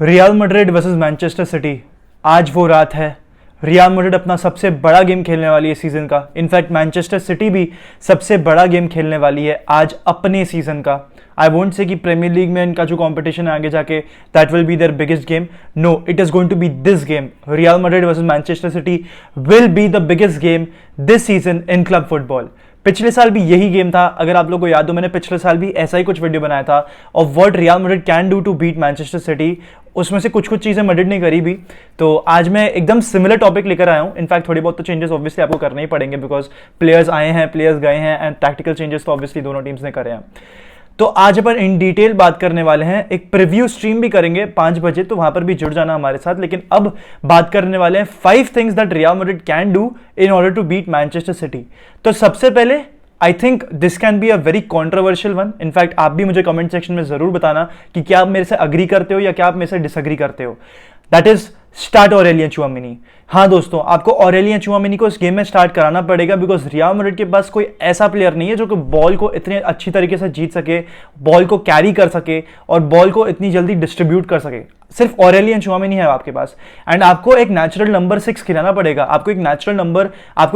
Real Madrid versus Manchester city, आज वो रात है। रियल मैड्रिड अपना सबसे बड़ा गेम खेलने वाली है सीजन का। इनफैक्ट मैनचेस्टर सिटी भी सबसे बड़ा गेम खेलने वाली है आज अपने सीजन का। आई वोंट से कि प्रीमियर लीग में इनका जो कंपटीशन है आगे जाके that will be their biggest game. No, it is going to be this game. Real Madrid versus Manchester City will be the biggest game this season in club football. पिछले साल भी यही गेम था। अगर आप लोगों को याद हो, मैंने पिछले साल भी ऐसा ही कुछ वीडियो बनाया था of what Real Madrid can do to beat Manchester City. उसमें से कुछ चीजें मैड्रिड ने करी भी। तो आज मैं एकदम सिमिलर टॉपिक लेकर आया हूं। इनफैक्ट थोड़ी बहुत तो चेंजेस ऑब्वियसली आपको करने ही पड़ेंगे बिकॉज प्लेयर्स आए हैं, प्लेयर्स गए हैं एंड टैक्टिकल चेंजेस तो ऑब्वियसली दोनों टीम्स ने करे हैं। तो आज अपन इन डिटेल बात करने वाले हैं। एक प्रीव्यू स्ट्रीम भी करेंगे 5 बजे, तो वहां पर भी जुड़ जाना हमारे साथ। लेकिन अब बात करने वाले हैं 5 things that Real Madrid can do in order to beat Manchester City. तो सबसे पहले I think this can be a very controversial one. In fact आप भी मुझे कमेंट सेक्शन में जरूर बताना कि क्या आप मेरे से अग्री करते हो या क्या आप मेरे से डिसअग्री करते हो। That is start Aurelien Tchouameni. हाँ दोस्तों, आपको ऑरेलियन चुआमिनी को इस गेम में स्टार्ट कराना पड़ेगा बिकॉज रियल मैड्रिड के पास कोई ऐसा प्लेयर नहीं है जो कि बॉल को इतने अच्छी तरीके से जीत सके, बॉल को कैरी कर सके और बॉल को इतनी जल्दी डिस्ट्रीब्यूट कर सके। सिर्फ ऑरेलियन चुआमिनी है आपके पास। एंड आपको एक नेचुरल नंबर 6 खिलाना पड़ेगा, आपको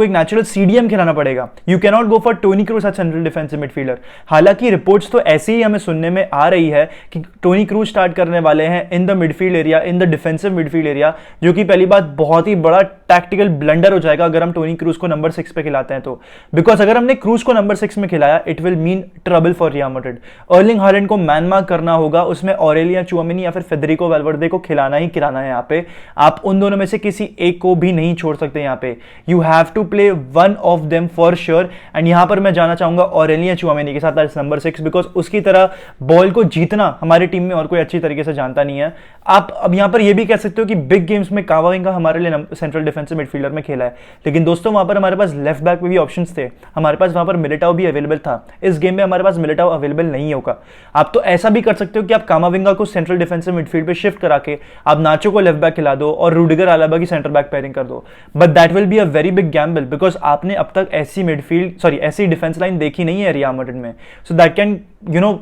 एक नेचुरल सीडीएम खिलाना पड़ेगा। You can not go for Toni Kroos as central defensive midfielder. हालांकि रिपोर्ट्स तो ऐसे ही हमें सुनने में आ रही है कि टोनी क्रूज स्टार्ट करने वाले हैं in the midfield area, in the defensive midfield area, जो कि पहली बात बहुत ही बड़ा टैक्टिकल ब्लंडर हो जाएगा अगर हम टोनी क्रूज को नंबर 6 पे खिलाते हैं तो। बिकॉज अगर हमने क्रूज को नंबर 6 में खिलाया it will mean trouble for real Madrid. Erling Haaland को मैन मार्क करना होगा, उसमें ऑरेलियन चुआमिनी या फिर फेडरिको वैल्वर्दे को खिलाना ही खिलाना है। यहाँ पे आप उन दोनों में से किसी एक को भी नहीं छोड़ सकते। यहाँ पे you have to play one of them for sure. And यहां पर मैं जाना चाहूंगा ऑरेलियन चुआमिनी के साथ नंबर 6 बिकॉज उसकी तरह बॉल को जीतना हमारी टीम में और कोई अच्छी तरीके से जानता नहीं है। आप अब यहां पर यह भी कह सकते हो कि बिग गेम्स में कावाविंगा हमारे लिए सेंट्रल डिफेंसिव मिडफील्डर में खेला है, लेकिन दोस्तों वहां पर हमारे पास लेफ्ट बैक में भी ऑप्शंस थे। हमारे पास वहां पर मिलिटाओ भी अवेलेबल था। इस गेम में हमारे पास मिलिटाओ अवेलेबल नहीं होगा। आप तो ऐसा भी कर सकते हो कि आप कामाविंगा को सेंट्रल डिफेंसिव मिडफील्ड पे शिफ्ट करा के आप नाचो को लेफ्ट बैक खिला दो और रूडिगर आलाबा की सेंटर बैक पेयरिंग कर दो। But that will B a very big Gamble because आपने अब तक ऐसी डिफेंस लाइन देखी नहीं है रियल मैड्रिड में। So that can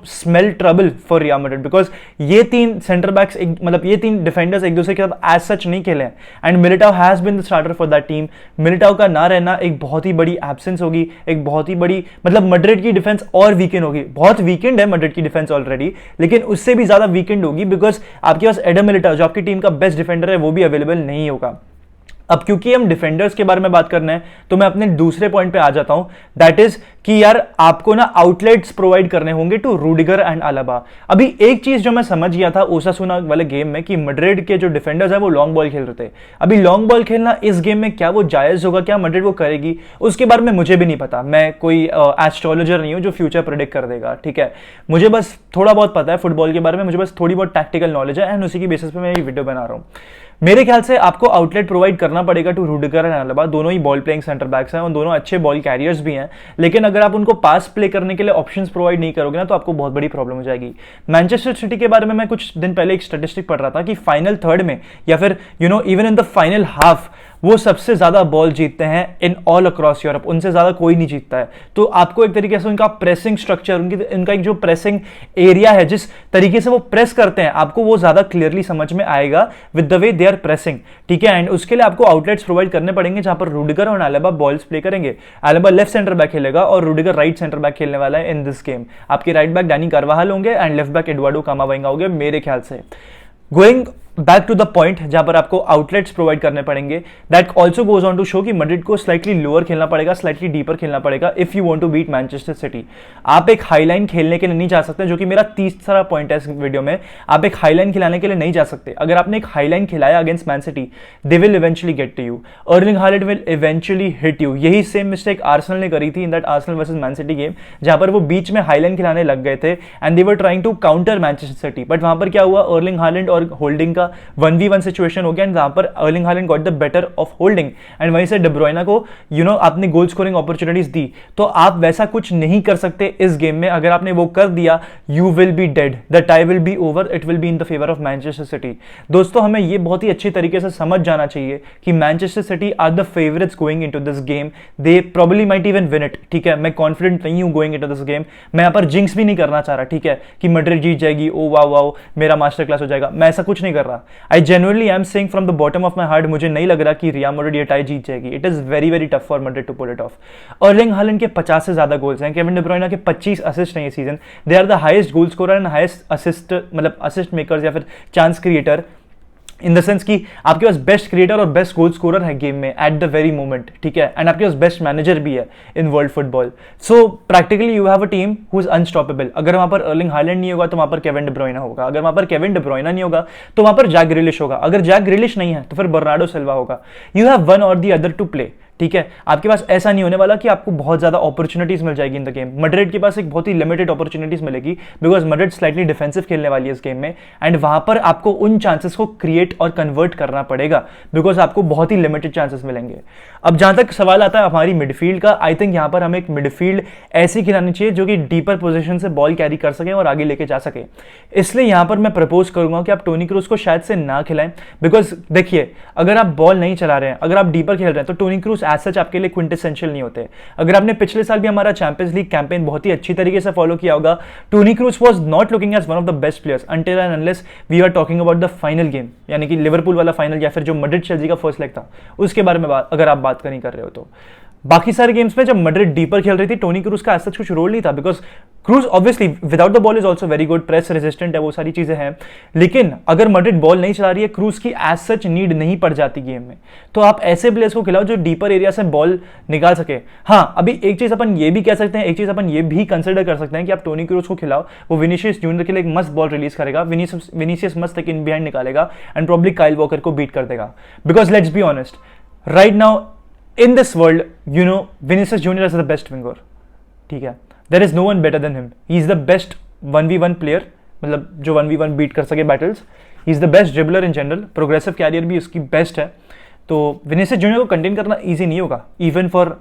smell trouble for real Madrid because ये 3 सेंटर बैक्स मतलब ये 3 डिफेंडर्स एक दूसरे के साथ एज सच नहीं खेले and Militao has been the starter for that team. Militao का ना रहना एक बहुत ही बड़ी एब्सेंस होगी, एक बहुत ही बड़ी मतलब मैड्रिड की डिफेंस और वीकेंड होगी। बहुत वीकेंड है मैड्रिड की डिफेंस ऑलरेडी, लेकिन उससे भी ज्यादा वीकेंड होगी बिकॉज आपके पास एडम मिलिटाओ जो आपकी टीम का बेस्ट डिफेंडर है वो भी अवेलेबल नहीं होगा। अब क्योंकि हम डिफेंडर्स के बारे में बात करना है तो मैं अपने दूसरे पॉइंट पे आ जाता हूं। दैट इज कि यार आपको ना आउटलेट्स प्रोवाइड करने होंगे टू रूडिगर एंड आलाबा। अभी एक चीज जो मैं समझ गया था ओसासुना वाले गेम में कि मैड्रिड के जो डिफेंडर्स है वो लॉन्ग बॉल खेल रहे थे। अभी लॉन्ग बॉल खेलना इस गेम में क्या वो जायज होगा, क्या मैड्रिड वो करेगी, उसके बारे में मुझे भी नहीं पता। मैं कोई एस्ट्रोलॉजर नहीं हूं जो फ्यूचर प्रेडिक्ट कर देगा, ठीक है। मुझे बस थोड़ा बहुत पता है फुटबॉल के बारे में, मुझे बस थोड़ी बहुत टैक्टिकल नॉलेज है एंड उसी की बेसिस पे मैं ये वीडियो बना रहा हूं। मेरे ख्याल से आपको आउटलेट प्रोवाइड करना पड़ेगा टू रूडिगर एंड आलाबा। दोनों ही बॉल प्लेइंग सेंटर बैक्स हैं और दोनों अच्छे बॉल कैरियर्स भी हैं, लेकिन अगर आप उनको पास प्ले करने के लिए ऑप्शंस प्रोवाइड नहीं करोगे ना तो आपको बहुत बड़ी प्रॉब्लम हो जाएगी। मैनचेस्टर सिटी के बारे में मैं कुछ दिन पहले एक स्टैटिस्टिक पढ़ रहा था कि फाइनल थर्ड में या फिर even in the final half वो सबसे ज्यादा बॉल जीतते हैं इन ऑल अक्रॉस यूरोप। उनसे ज्यादा कोई नहीं जीतता है। तो आपको एक तरीके से उनका प्रेसिंग स्ट्रक्चर, उनका एक जो प्रेसिंग एरिया है, जिस तरीके से वो प्रेस करते हैं, आपको वो ज्यादा क्लियरली समझ में आएगा with the way they are pressing, ठीक है। एंड उसके लिए आपको आउटलेट्स प्रोवाइड करने पड़ेंगे जहां पर रूडिगर और आलाबा बॉल्स प्ले करेंगे। आलाबा लेफ्ट सेंटर बैक खेलेगा और रूडिगर राइट सेंटर बैक खेलने वाला है इन दिस गेम। आपके राइट बैक डैनी कार्वाहाल होंगे and left back Eduardo Camavinga होंगे मेरे ख्याल से। Going back to the point जहां पर आपको आउटलेट्स प्रोवाइड करने पड़ेंगे, that also goes on to show कि मैड्रिड को स्लाइटली लोअर खेलना पड़ेगा, स्लाइटली डीपर खेलना पड़ेगा if you want to beat Manchester City. आप एक हाईलाइन खेलने के लिए नहीं जा सकते, जो कि मेरा तीसरा पॉइंट है इस वीडियो में। आप एक हाईलाइन खिलाने के लिए नहीं जा सकते। अगर आपने एक हाईलाइन खिलाया against Man City they will eventually get to you. Erling Haaland will eventually hit you. यही सेम मिस्टेक आर्सेनल ने करी थी in that Arsenal versus Man City game, जहां पर वो बीच में हाईलाइन खिलाने लग गए थे and they were trying to counter Manchester City. But वहां पर क्या हुआ, अर्लिंग हालैंड और होल्डिंग का 1v1 सिचुएशन हो गया एंड जहां पर Erling Haaland got the better of holding and वहीं से डे ब्रुयना को आपने गोल स्कोरिंग अपॉर्चुनिटीज दी। तो आप वैसा कुछ नहीं कर सकते इस गेम में। अगर आपने वो कर दिया you will be dead, the tie will be over, it will be in the favour of Manchester city. दोस्तों हमें ये बहुत ही अच्छी तरीके से समझ जाना चाहिए कि Manchester City are the favourites going into this game. They probably might even win it, ठीक है। मैं कॉन्फिडेंट नहीं हूं गोइंग इनटू दिस गेम। मैं यहां पर जिंक्स भी नहीं करना चाह रहा, ठीक है, कि मैड्रिड जीत जाएगी, ओ वाओ वाओ मेरा मास्टर क्लास हो जाएगा। मैं ऐसा कुछ नहीं कर रहा। होगा। I genuinely I am saying from the bottom of my heart, मुझे नहीं लग रहा कि रियल मैड्रिड ये टाई जीत जाएगी। It is very very tough for Madrid to pull it off. Erling Haaland के 50 से ज्यादा गोल्स हैं, केविन डी ब्रुयने के 25 असिस्ट हैं ये season. They are the highest goal scorer and highest assist, मतलब असिस्ट मेकर्स या फिर chance creator, in the sense कि आपके पास बेस्ट क्रिएटर और बेस्ट गोल स्कोरर है गेम में एट द वेरी मोमेंट, ठीक है, एंड आपके पास बेस्ट मैनेजर भी है in world football. So practically you have a team who is unstoppable. अगर वहां पर अर्लिंग हालैंड नहीं होगा तो वहां पर केविन डी ब्रुयने होगा, अगर वहां पर केविन डी ब्रुयने नहीं होगा तो वहां पर जैक ग्रिलिश होगा, अगर जैक ग्रिलिश नहीं है तो फिर बर्नार्डो सिल्वा होगा। यू हैव वन और द अदर टू प्ले, ठीक है। आपके पास ऐसा नहीं होने वाला कि आपको बहुत ज्यादा अपॉर्चुनिटीज मिल जाएगी इन द गेम। मैड्रिड के पास एक बहुत ही लिमिटेड अपॉर्चुनिटीज मिलेगी बिकॉज मैड्रिड स्लाइटली डिफेंसिव खेलने वाली है इस गेम में, एंड वहां पर आपको उन चांसेस को क्रिएट और कन्वर्ट करना पड़ेगा बिकॉज आपको बहुत ही लिमिटेड चांसेस मिलेंगे। अब जहां तक सवाल आता है हमारी मिडफील्ड का, आई थिंक यहां पर हमें एक मिडफील्ड ऐसी खिलानी चाहिए जो कि डीपर पोजीशन से बॉल कैरी कर सके और आगे लेके जा सके। इसलिए यहां पर मैं प्रपोज करूंगा कि आप टोनी क्रूज को शायद से ना खिलाएं, बिकॉज देखिए अगर आप बॉल नहीं चला रहे हैं, अगर आप डीपर खेल रहे हैं तो टोनी क्रूज एज सच आपके लिए क्विंटेसेंशियल नहीं होते। अगर आपने पिछले साल भी हमारा चैंपियंस लीग कैंपेन बहुत ही अच्छी तरीके से फॉलो किया होगा, Toni Kroos was not looking as one of the best players until and unless we are talking about the final game, यानी कि लिवरपूल वाला फाइनल या फिर जो मैड्रिड चेल्सी का फर्स्ट लेग था उसके बारे में अगर आप बात नहीं कर रहे हो तो। बाकी सारे गेम्स में जब मैड्रिड डीपर खेल रही थी टोनी क्रूज का ऐसा कुछ रोल नहीं था, because cruise obviously without the ball is also very good, press resistant है, वो सारी चीजें हैं, लेकिन अगर मैड्रिड बॉल नहीं चला रही है क्रूज की एज सच नीड नहीं पड़ जाती गेम में। तो आप ऐसे प्लेयर्स को खिलाओ जो डीपर एरिया से बॉल निकाल सके। हाँ, अभी एक चीज अपन ये भी कह सकते हैं, एक चीज अपन ये भी कंसिडर कर सकते हैं कि आप टोनी क्रूज को खिलाओ, वो विनीशियस जूनियर के लिए एक मस्त बॉल रिलीज करेगा, विनीशियस मस्त एक इन बिहाइंड निकालेगा एंड प्रॉब्ली काइल वॉकर को बीट कर देगा। Because let's be honest, right now in this world, you know, Vinicius Junior is the best winger, ठीक है, there is no one better than him, he is the best 1v1 player, मतलब जो 1v1 beat कर सके battles, he is the best dribbler in general, progressive carrier भी उसकी best है। तो विनीसियस जूनियर को कंटेन करना इजी नहीं होगा इवन फॉर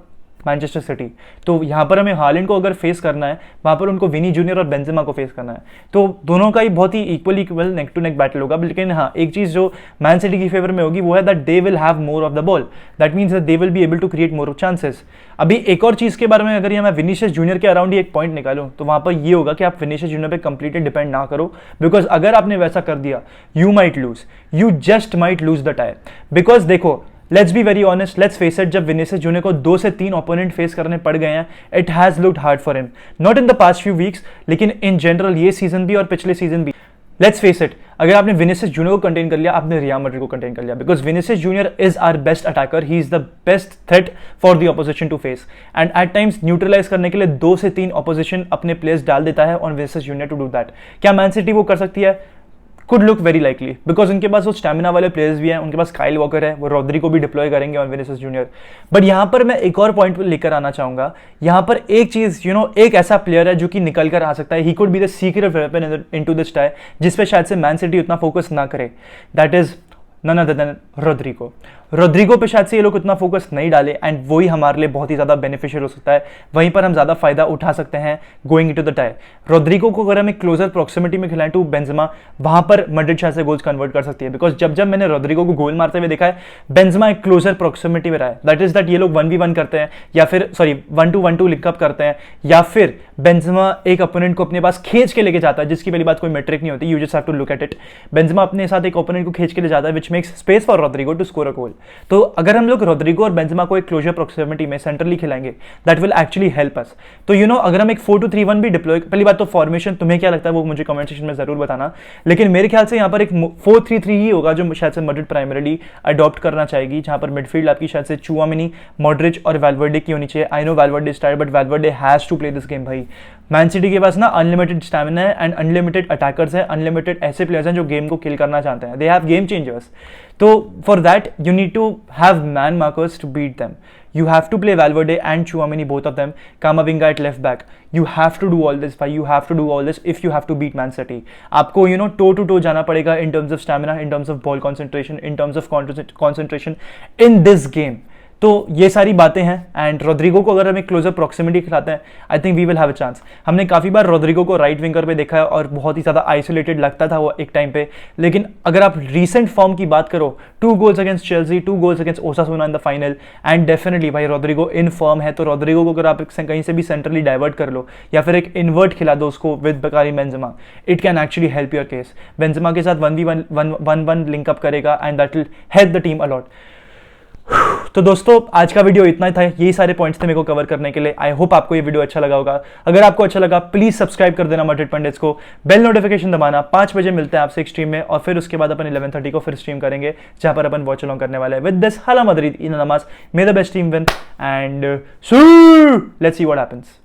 मैनचेस्टर सिटी। तो यहाँ पर हमें हालैंड को अगर फेस करना है, वहाँ पर उनको विनी जूनियर और बेंजेमा को फेस करना है, तो दोनों का ही बहुत ही equal neck to neck battle होगा। लेकिन हाँ, एक चीज़ जो मैन सिटी की फेवर में होगी वो है that they will have more of the ball, that means that they will be able to create more chances. अभी एक और चीज़ के बारे में अगर मैं विनीशियस जूनियर के अराउंड ही एक पॉइंट निकालूं तो वहाँ पर ये होगा कि आप विनीशियस जूनियर पे कंप्लीटली डिपेंड ना करो, बिकॉज अगर आपने वैसा कर दिया you might lose, you just might lose the tie. Because देखो, let's be very honest, let's face it, जब विनीसियस जूनियर को 2 से 3 ओपोनेंट फेस करने पड़ गए हैं, it has looked hard for him, not in the past few weeks, लेकिन in general ये सीजन भी और पिछले सीजन भी। लेट्स फेस इट, अगर आपने विनीसियस जूनियर को कंटेन कर लिया, आपने रियल मैड्रिड को कंटेन कर लिया, because Vinicius junior is our best attacker, he is the best threat for the opposition to face, and at times neutralise करने के लिए 2 से 3 ऑपोजिशन अपने प्लेयर्स डाल देता है on Vinicius junior to do that. क्या मैन सिटी वो कर सकती है? Could look very likely, because उनके पास वो स्टैमिना वाले प्लेयर्स भी हैं, उनके पास काइल वॉकर है, वो रॉड्री को भी डिप्लॉय करेंगे ऑन विनीसियस जूनियर। बट यहाँ पर मैं एक और पॉइंट लेकर आना चाहूंगा, यहाँ पर एक चीज एक ऐसा प्लेयर है जो कि निकल कर आ सकता है, he could be the secret weapon into this tie, जिसपे शायद से मैन सिटी उतना फोकस ना करे, that is none other than Rodrygo. Rodrygo पे शायद से ये लोग उतना फोकस नहीं डाले एंड वही हमारे लिए बहुत ही ज़्यादा बेनिफिशियल हो सकता है, वहीं पर हम ज़्यादा फायदा उठा सकते हैं going into the tie. Rodrygo को अगर हम एक क्लोजर प्रॉक्सिमिटी में खिलाएं टू बेंजेमा, वहां पर मैड्रिड शायद से गोल्स कन्वर्ट कर सकती है, बिकॉज जब जब मैंने रोड्रिगो को गोल मारते हुए देखा है, बेंजेमा एक क्लोजर प्रॉक्सिमिटी में रहा है, दैट इज दैट ये लोग 1v1 करते हैं या फिर 1-2-1-2 लिंकअप करते हैं, या फिर बेंजेमा एक ओपोनेंट को अपने पास खींच के लेके जाता है, जिसकी पहली बात कोई मेट्रिक नहीं होती, you just have to look at it. Benzema अपने साथ एक ओपोनेंट को खींच के ले जाता है, which makes space for Rodrigo to score a goal. तो अगर हम लोग रोड्रिगो और बेंजेमा को एक क्लोजर प्रॉक्सिमिटी में सेंट्रली खिलाएंगे, that will actually help us. तो अगर हम एक 4-2-3-1 भी डिप्लॉय, पहली बात तो फॉर्मेशन तुम्हें क्या लगता है वो मुझे कमेंट सेक्शन में जरूर बताना, लेकिन मेरे ख्याल से यहाँ पर एक 4-3-3 ही होगा जो शायद से मैड्रिड प्राइमरीली अडॉप्ट करना चाहेगी, जहां पर मिडफील्ड आपकी शायद से चुआमेनी, मॉड्रिच और वैल्वर्डे की होनी चाहिए। I know Valverde is tired, but Valverde has to play this game भाई। मैन सिटी के पास ना अनलिमिटेड स्टैमिना है एंड अनलिमिटेड अटैकर्स हैं, अनलिमिटेड ऐसे प्लेयर्स हैं जो गेम को किल करना चाहते हैं, दे हैव गेम चेंजर्स। तो for that you need to have man markers to beat them, you have to play Valverde and Chouameni, both of them, Kamavinga at left back. You have to do all this, you have to do all this if you have to beat Man City. आपको toe to toe जाना पड़ेगा in terms of stamina, in terms of ball concentration, in terms of concentration in this game. तो ये सारी बातें हैं and Rodrigo को अगर हम एक क्लोजर प्रॉक्सिमिटी खिलाते हैं I think we will have a chance. हमने काफ़ी बार रोड्रिगो को राइट विंगर पे देखा है और बहुत ही ज़्यादा आइसोलेटेड लगता था वो एक टाइम पे, लेकिन अगर आप रीसेंट फॉर्म की बात करो 2 goals against Chelsea, 2 goals against ओसासुना in the final and definitely भाई रोड्रिगो इन फॉर्म है। तो रोड्रिगो को अगर आप कहीं से भी सेंट्रली डाइवर्ट कर लो या फिर एक इन्वर्ट खिला दो उसको with Karim Benzema, it can actually help your case. Benzema के साथ 1v1 लिंकअप करेगा and that will help the team a lot. तो दोस्तों आज का वीडियो इतना ही था, यही सारे पॉइंट्स थे मेरे को कवर करने के लिए। आई होप आपको ये वीडियो अच्छा लगा होगा। अगर आपको अच्छा लगा प्लीज सब्सक्राइब कर देना मड्रिड पंडित्स को, बेल नोटिफिकेशन दबाना। 5 बजे मिलते हैं आपसे एक स्ट्रीम में और फिर उसके बाद अपन 11:30 को फिर स्ट्रीम करेंगे जहां पर अपन वॉच अलॉन्ग करने वाले हैं विद दिस हाला मदरीद इन नमाज। मे the best team win and let's see what happens.